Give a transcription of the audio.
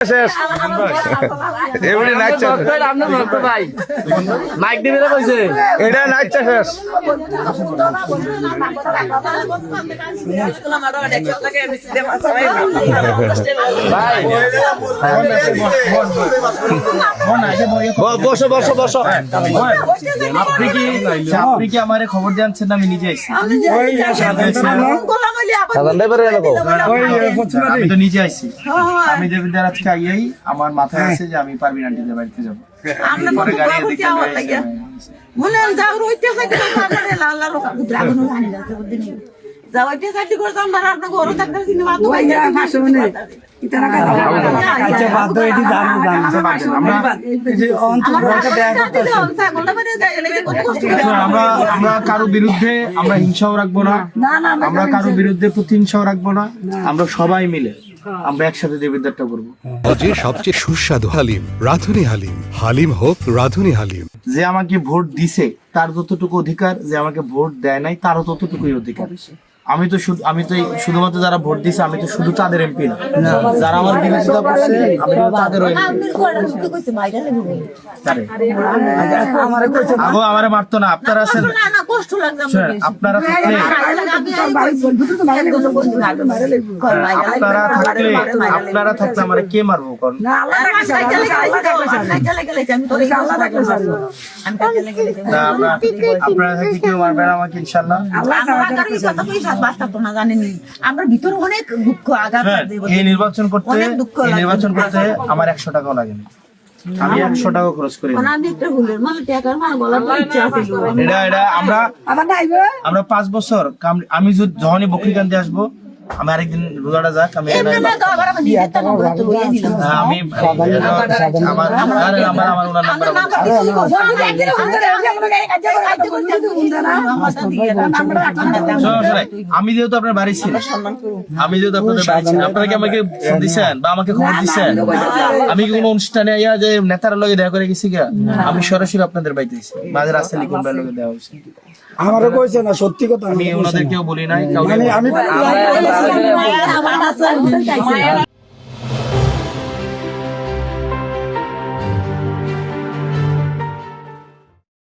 শেষ এমনি নাচছে ভাই মাইক দিবে না কইছে এটা নাচছে শেষ বসো বসো বসো আপনি কি আমারে খবর জানছেন না আমি নিজে আইছি আমি তো নিজে আইছি আমি দেবিদার আজকে আইয়াই আমার মাথায় আছে যে আমি পারবিন আন্টিদের বাড়িতে যাবো পরে গাড়ি দেখে আমরা কারো বিরুদ্ধে আমরা হিংসাও রাখবো না, আমরা কারো বিরুদ্ধে প্রতিহিংসাও রাখবো না, আমরা সবাই মিলে আমরা একসাথে দেবিদারটা করবো। সবচেয়ে সুস্বাদু হালিম রাধুনী হালিম, হালিম হোক রাধুনী হালিম। যে আমাকে ভোট দিছে তার যতটুকু অধিকার, যে আমাকে ভোট দেয় নাই তারও ততটুকুই অধিকার। আমি তো শুধুমাত্র যারা ভোট দিছে আমি তো শুধু তাদের এমপি না, যারা আমার বিরোধিতা করছে আমি তাদেরও আগো আমারে মারতো না। আপনারা আছেন, আপনারা থাকলে আপনারা থাকলে আমারে কে মারবো? কারণ আপনারা থাকলে কেউ মারবে না আমাকে ইনশাল্লাহ। আমরা ভিতরে অনেক দুঃখ আঘাত, এই নির্বাচন করতে আমার 100 টাকাও লাগে না, আমি 100 টাকা খরচ করি। এটা আমরা 5 বছর আমি যখনই বকরিকান্দি আসবো, আমি আরেকদিন রোজাটা যাক, আমি আমি যেহেতু আপনার বাড়ি ছিল, আমি যেহেতু আপনাদের বাড়ি ছিল, আপনারা কি আমাকে ফোন দিচ্ছেন বা আমাকে খবর দিচ্ছেন? আমি কি কোনো অনুষ্ঠানে আইয়া যে নেতার লগে দেখা করে গেছি গা? আমি সরাসরি আপনাদের বাড়িতে গেছি, বাজার আসলে কোন লগে দেওয়া হয়েছে আমারও কইছে না, সত্যি কথা আমি ওনাদেরকেও বলি নাই, কাউকে আমি